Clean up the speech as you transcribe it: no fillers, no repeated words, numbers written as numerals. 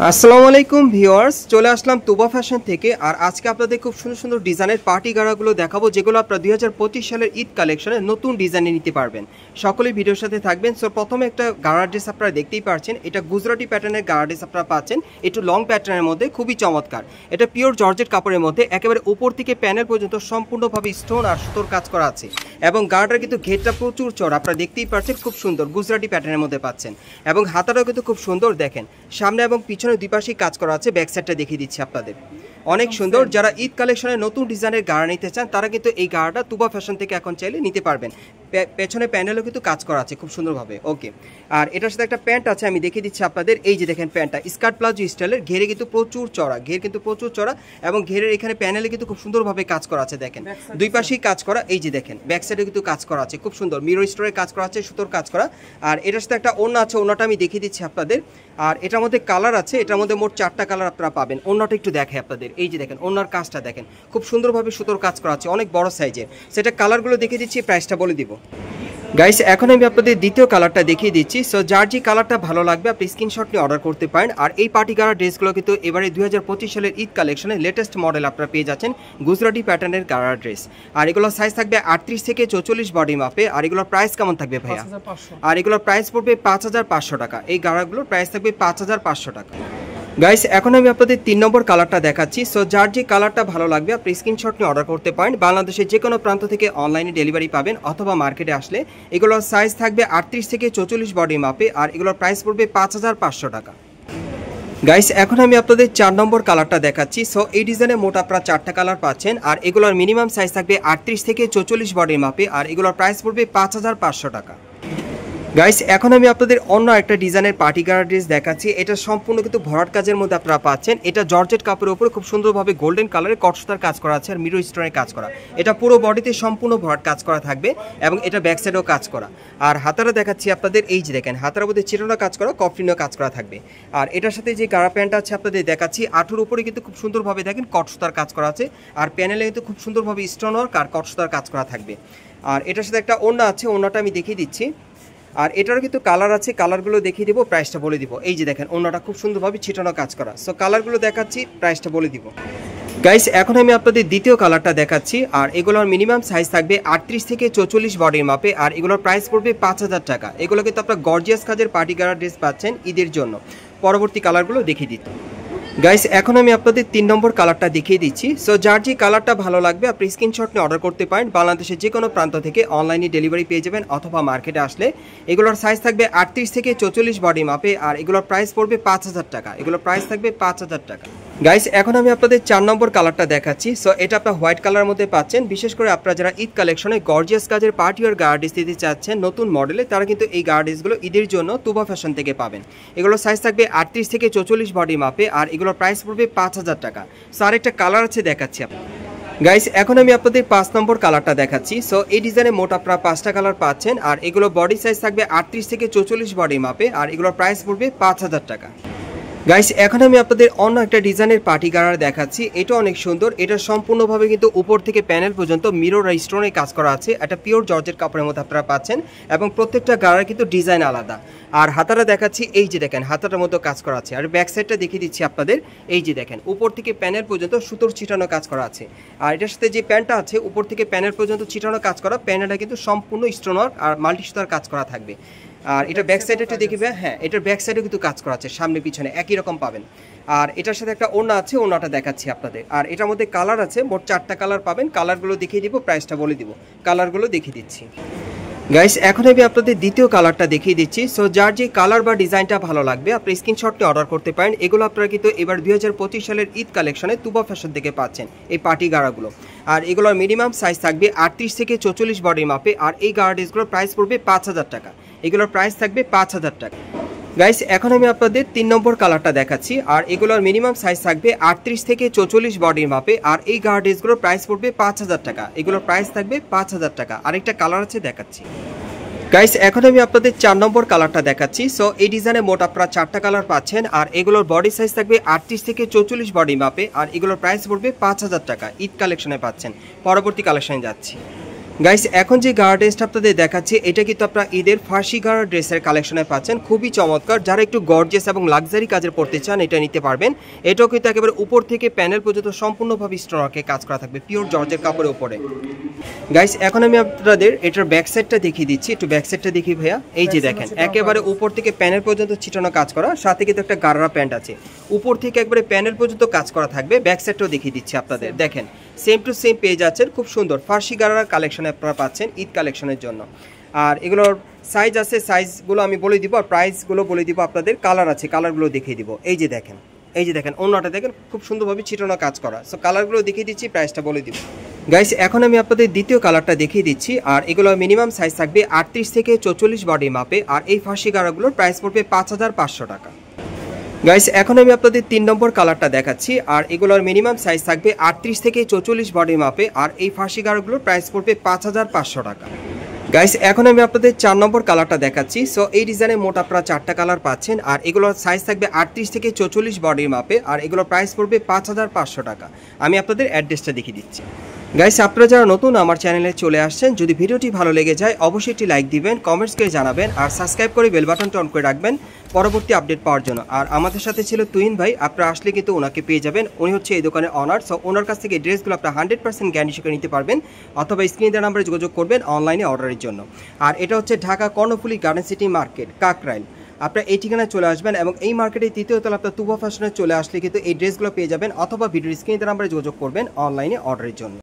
আসসালামু আলাইকুম ভিউয়ার্স, চলে আসলাম তুবা ফ্যাশন থেকে। আর আজকে আপনাদের খুব সুন্দর সুন্দর ডিজাইনের পার্টি গাড়াগুলো দেখাবো, যেগুলো আপনারা 2025 সালের ঈদ কালেকশনে নতুন ডিজাইনে নিতে পারবেন। সকলেই ভিডিওর সাথে থাকবেন। সো প্রথমে একটা গাড়া ড্রেস আপনারা দেখতেই পাচ্ছেন, এটা গুজরাটি প্যাটার্নের গাড়া ড্রেস আপনারা পাচ্ছেন, একটু লং প্যাটার্নের মধ্যে, খুবই চমৎকার। এটা পিওর জর্জেট কাপড়ের মধ্যে, একেবারে উপর থেকে প্যানেল পর্যন্ত সম্পূর্ণভাবে স্টোন আর সুতোর কাজ করা আছে। এবং গাড়াটার কিন্তু ঘেরটা প্রচুর চড়া, আপনারা দেখতেই পাচ্ছেন, খুব সুন্দর গুজরাটি প্যাটার্নের মধ্যে পাচ্ছেন। এবং হাতাটাও কিন্তু খুব সুন্দর, দেখেন সামনে এবং পিছনে দুই পাশেই কাজ করা আছে। ব্যাক সাইডটা দেখিয়ে দিচ্ছি আপনাদের, অনেক সুন্দর। যারা ঈদ কালেকশনের নতুন ডিজাইনের গাড়া নিতে চান তারা কিন্তু এই গাড়াটা তুবা ফ্যাশন থেকে এখন চাইলে নিতে পারবেন। পেছনে প্যানেলও কিন্তু কাজ করা আছে খুব সুন্দরভাবে। ওকে, আর এটার সাথে একটা প্যান্ট আছে, আমি দেখিয়ে দিচ্ছি আপনাদের। এই যে দেখেন প্যান্টটা স্কার্ট প্লাজো স্টাইলের, ঘেরে কিন্তু প্রচুর চড়া, ঘের কিন্তু প্রচুর চড়া এবং ঘেরের এখানে প্যানেলে কিন্তু খুব সুন্দরভাবে কাজ করা আছে। দেখেন দুই পাশেই কাজ করা, এই যে দেখেন ব্যাক সাইডে কিন্তু কাজ করা আছে খুব সুন্দর, মিরর স্টোরের কাজ করা আছে, সুতোর কাজ করা। আর এটার সাথে একটা ওড়না আছে, ওড়নাটা আমি দেখিয়ে দিচ্ছি আপনাদের। আর এটার মধ্যে কালার আছে, এটার মধ্যে মোট 4টা কালার আপনারা পাবেন। ওড়নাটা একটু দেখে আপনাদের, এই যে দেখেন ওড়নার কাজটা দেখেন, খুব সুন্দরভাবে সুতোর কাজ করা আছে, অনেক বড় সাইজের। সেটা কালারগুলো দেখিয়ে দিচ্ছি, প্রাইসটা বলে দিব। গাইস, এখন আমি আপনাদের দ্বিতীয় কালারটা দেখিয়ে দিচ্ছি। সো যার যে কালারটা ভালো লাগবে আপনি স্ক্রিনশট নিয়ে অর্ডার করতে পারেন। আর এই পার্টি গাড়া ড্রেসগুলো কিন্তু এবারে 2025 সালের ঈদ কালেকশনের লেটেস্ট মডেল আপনারা পেয়ে যাচ্ছেন, গুজরাটি প্যাটার্নের গাড়া ড্রেস। আর এগুলোর সাইজ থাকবে 38 থেকে 44 বডি মাপে। আর এগুলোর প্রাইস কেমন থাকবে ভাইয়া? আর এগুলোর প্রাইস পড়বে 5500 টাকা। এই গাড়াগুলোর প্রাইস থাকবে 5500 টাকা। গাইস, এখন আমি আপনাদের 3 নম্বর কালারটা দেখাচ্ছি। সো যার যে কালারটা ভালো লাগবে আপনি স্ক্রিনশট নিয়ে অর্ডার করতে পারেন। বাংলাদেশের যে কোনো প্রান্ত থেকে অনলাইনে ডেলিভারি পাবেন, অথবা মার্কেটে আসলে। এগুলোর সাইজ থাকবে 38 থেকে 44 বডি মাপে। আর এগুলোর প্রাইস পড়বে 5500 টাকা। গাইস, এখন আমি আপনাদের 4 নম্বর কালারটা দেখাচ্ছি। সো এই ডিজাইনে মোট আপনারা 4টা কালার পাচ্ছেন। আর এগুলোর মিনিমাম সাইজ থাকবে 38 থেকে 44 বডি মাপে। আর এগুলোর প্রাইস পড়বে 5500 টাকা। গাইস, এখন আমি আপনাদের অন্য একটা ডিজাইনের পার্টি গাড়া ড্রেস দেখাচ্ছি। এটা সম্পূর্ণ কিন্তু ভরাট কাজের মধ্যে আপনারা পাচ্ছেন। এটা জর্জেট কাপড়ের উপরে খুব সুন্দরভাবে গোল্ডেন কালারের কটসুতার কাজ করা আছে আর মিরর স্টোনের কাজ করা। এটা পুরো বডিতে সম্পূর্ণ ভরাট কাজ করা থাকবে এবং এটা ব্যাক সাইডেও কাজ করা। আর হাতারা দেখাচ্ছি আপনাদের, এই যে দেখেন হাতার মধ্যে চিরোনা কাজ করা, কফলিনও কাজ করা থাকবে। আর এটার সাথে যে গাড়া প্যান্টটা আছে আপনাদের দেখাচ্ছি, আঁঠুর উপরে কিন্তু খুব সুন্দরভাবে দেখেন কটসুতার কাজ করা আছে। আর প্যানেলে কিন্তু খুব সুন্দরভাবে স্টোন ওয়ার্ক আর কটসুতার কাজ করা থাকবে। আর এটার সাথে একটা ওড়না আছে, ওড়নাটা আমি দেখিয়ে দিচ্ছি। আর এটারও কিন্তু কালার আছে, কালারগুলো দেখিয়ে দিব, প্রাইসটা বলে দিব। এই যে দেখেন ওড়নাটা খুব সুন্দরভাবে ছিটানো কাজ করা। সো কালারগুলো দেখাচ্ছি, প্রাইসটা বলে দিব। গাইস, এখন আমি আপনাদের দ্বিতীয় কালারটা দেখাচ্ছি। আর এগুলোর মিনিমাম সাইজ থাকবে 38 থেকে 44 বডির মাপে। আর এগুলোর প্রাইস পড়বে 5000 টাকা। এগুলো কিন্তু আপনারা গর্জিয়াস কাজের পার্টি গাড়া ড্রেস পাচ্ছেন ঈদের জন্য। পরবর্তী কালারগুলো দেখিয়ে দিত। গাইস, এখন আমি আপনাদের 3 নম্বর কালারটা দেখিয়ে দিচ্ছি। সো যার যে কালারটা ভালো লাগবে আপনি স্ক্রিনশট নিয়ে অর্ডার করতে পারেন। বাংলাদেশের যে কোনো প্রান্ত থেকে অনলাইনে ডেলিভারি পেয়ে যাবেন, অথবা মার্কেটে আসলে। এগুলোর সাইজ থাকবে 38 থেকে 44 বডি মাপে। আর এগুলোর প্রাইস পড়বে 5000 টাকা। এগুলোর প্রাইস থাকবে 5000 টাকা। গাইস, এখন আমি আপনাদের 4 নম্বর কালারটা দেখাচ্ছি। সো এটা আপনার হোয়াইট কালারের মধ্যে পাচ্ছেন। বিশেষ করে আপনারা যারা ঈদ কালেকশনে গর্জিয়াস কাজের পার্টি আর গাড়া ড্রেস দিতে চাচ্ছেন নতুন মডেলে, তারা কিন্তু এই গাড়া ড্রেসগুলো ঈদের জন্য তুবা ফ্যাশন থেকে পাবেন। এগুলোর সাইজ থাকবে 38 থেকে 44 বডি মাপে। আর এগুলোর প্রাইস পড়বে 5000 টাকা। সো আরেকটা কালার আছে, দেখাচ্ছি আপনার। গাইস, এখন আমি আপনাদের 5 নম্বর কালারটা দেখাচ্ছি। সো এই ডিজাইনে মোট আপনারা 5টা কালার পাচ্ছেন। আর এগুলো বডি সাইজ থাকবে 38 থেকে 44 বডি মাপে। আর এগুলোর প্রাইস পড়বে 5000 টাকা। গাইস, এখন আমি আপনাদের অন্য একটা ডিজাইনের পার্টি গাড়া দেখাচ্ছি। এটা অনেক সুন্দর। এটা সম্পূর্ণভাবে কিন্তু উপর থেকে প্যানেল পর্যন্ত মিরর আর স্টোনে কাজ করা আছে। এটা পিওর জর্জেট কাপড়ের মধ্যে আপনারা পাচ্ছেন এবং প্রত্যেকটা গাড়ার কিন্তু ডিজাইন আলাদা। আর হাতারা দেখাচ্ছি, এই যে দেখেন হাতাটার মতো কাজ করা আছে। আর ব্যাক সাইডটা দেখিয়ে দিচ্ছি আপনাদের, এই যে দেখেন উপর থেকে প্যানেল পর্যন্ত সুতোর ছিটানো কাজ করা আছে। আর এটার সাথে যে প্যান্টটা আছে উপর থেকে প্যানেল পর্যন্ত ছিটানো কাজ করা, প্যানেলটা কিন্তু সম্পূর্ণ স্টোন ওয়ার্ক আর মাল্টি সুতার কাজ করা থাকবে। আর এটা ব্যাক সাইডে একটু দেখিবে, হ্যাঁ এটার ব্যাক সাইডে কিন্তু কাজ করা আছে, সামনে পিছনে একই রকম পাবেন। আর এটার সাথে একটা ওড়না আছে, ওড়নাটা দেখাচ্ছি আপনাদের। আর এটার মধ্যে কালার আছে, মোট 4টা কালার পাবেন। কালারগুলো দেখিয়ে দিব, প্রাইসটা বলে দিব। কালারগুলো দেখিয়ে দিচ্ছি। গাইস, এখন আমি আপনাদের দ্বিতীয় কালারটা দেখিয়ে দিচ্ছি। সো যার যে কালার বা ডিজাইনটা ভালো লাগবে আপনি স্ক্রিনশট নিয়ে অর্ডার করতে পারেন। এগুলো আপনারা কিন্তু এবার 2025 সালের ঈদ কালেকশনে তুবা ফ্যাশন থেকে পাচ্ছেন এই পার্টি গাড়াগুলো। আর এগুলোর মিনিমাম সাইজ থাকবে 38 থেকে 44 বডি মাপে। আর এই গাড়া ড্রেসগুলোর প্রাইস পড়বে 5000 টাকা। এগুলোর প্রাইস থাকবে 5000 টাকা। গাইস, এখন আমি আপনাদের 3 নম্বর কালারটা দেখাচ্ছি। আর এগুলোর মিনিমাম সাইজ থাকবে 38 থেকে 44 বডির মাপে। আর এই গাড়া ড্রেসগুলোর প্রাইস পড়বে 5000 টাকা। এগুলোর প্রাইস থাকবে 5000 টাকা। আরেকটা কালার আছে, দেখাচ্ছি। গাইস, এখন আমি আপনাদের 4 নম্বর কালারটা দেখাচ্ছি। সো এই ডিজাইনে মোট আপনারা 4টা কালার পাচ্ছেন। আর এগুলোর বডি সাইজ থাকবে 38 থেকে 44 বডি মাপে। আর এগুলোর প্রাইস পড়বে 5000 টাকা। ঈদ কালেকশনে পাচ্ছেন। পরবর্তী কালেকশনে যাচ্ছি। গাইস এখন যে গাড়া ড্রেসটা আপনাদের দেখাচ্ছি এটা কিন্তু আপনারা ঈদের ফার্সি গাড়া ড্রেসের কালেকশনে পাচ্ছেন, খুবই চমৎকার। যারা একটু গর্জিয়াস এবং লাক্সারি কাজের পড়তে চান এটা নিতে পারবেন। এটাও কিন্তু একেবারে উপর থেকে প্যানেল পর্যন্ত সম্পূর্ণভাবে স্টোনওয়ার্কে কাজ করা থাকবে, পিওর জর্জের কাপড়ের উপরে। গাইস এখন আমি আপনাদের এটার ব্যাক সাইডটা দেখিয়ে দিচ্ছি, একটু ব্যাক সাইডটা দেখি ভাইয়া। এই যে দেখেন একেবারে উপর থেকে প্যানেল পর্যন্ত ছিটানো কাজ করা, সাথে কিন্তু একটা গাড়া প্যান্ট আছে, উপর থেকে একবারে প্যানেল পর্যন্ত কাজ করা থাকবে। ব্যাক সাইডটাও দেখিয়ে দিচ্ছি আপনাদের, দেখেন সেম টু সেম পেয়ে যাচ্ছেন। খুব সুন্দর ফার্সি গাড়ার কালেকশনে আপনারা পাচ্ছেন ঈদ কালেকশনের জন্য। আর এগুলোর সাইজ আছে, সাইজগুলো আমি বলে দিব, আর প্রাইসগুলো বলে দিব আপনাদের। কালার আছে, কালারগুলো দেখিয়ে দিব। এই যে দেখেন, এই যে দেখেন অন্যটা দেখেন খুব সুন্দরভাবে ছিটানো কাজ করা। সো কালারগুলো দেখিয়ে দিচ্ছি, প্রাইসটা বলে দিব। গাইস এখন আমি আপনাদের দ্বিতীয় কালারটা দেখিয়ে দিচ্ছি। আর এগুলো মিনিমাম সাইজ থাকবে 38 থেকে 44 বডি মাপে। আর এই ফার্সি গাড়াগুলোর প্রাইস পড়বে 5500 টাকা। গাইস এখন আমি আপনাদের 3 নম্বর কালারটা দেখাচ্ছি। আর এগুলোর মিনিমাম সাইজ থাকবে 38 থেকে 44 বডি মাপে। আর এই ফার্সি গাড়াগুলোর প্রাইস পড়বে 5500 টাকা। গাইস এখন আমি আপনাদের 4 নম্বর কালারটা দেখাচ্ছি। সো এই ডিজাইনে মোট আপনারা 4টা কালার পাচ্ছেন। আর এগুলোর সাইজ থাকবে 38 থেকে 44 বডির মাপে। আর এগুলোর প্রাইস পড়বে 5500 টাকা। আমি আপনাদের অ্যাড্রেসটা দেখিয়ে দিচ্ছি। গাইস আপনারা যারা নতুন আমার চ্যানেলে চলে আসছেন, যদি ভিডিওটি ভালো লেগে যায় অবশ্যই একটি লাইক দিবেন, কমেন্টস করে জানাবেন, আর সাবস্ক্রাইব করে বেল বাটনটা অন করে রাখবেন পরবর্তী আপডেট পাওয়ার জন্য। আর আমাদের সাথে ছিল তুহিন ভাই, আপনারা আসলে কিন্তু ওনাকে পেয়ে যাবেন, উনি হচ্ছে এই দোকানের অনার। সো ওনার কাছ থেকে ড্রেসগুলো আপনারা 100% গ্যারান্টি সহকারে নিতে পারবেন, অথবা স্ক্রিনে দেওয়া নাম্বারে যোগাযোগ করবেন অনলাইনে অর্ডারের জন্য। আর এটা হচ্ছে Dhaka Karnaphuli garden city market, Kakrail. আপনারা এই ঠিকানায় চলে আসবেন এবং এই মার্কেটের তৃতীয় তলা আপনার তুবা ফ্যাশনে চলে আসলে কিন্তু এই ড্রেসগুলো পেয়ে যাবেন, অথবা ভিডিও স্ক্রিনে দেওয়া নাম্বারে যোগাযোগ করবেন অনলাইনে অর্ডারের জন্য।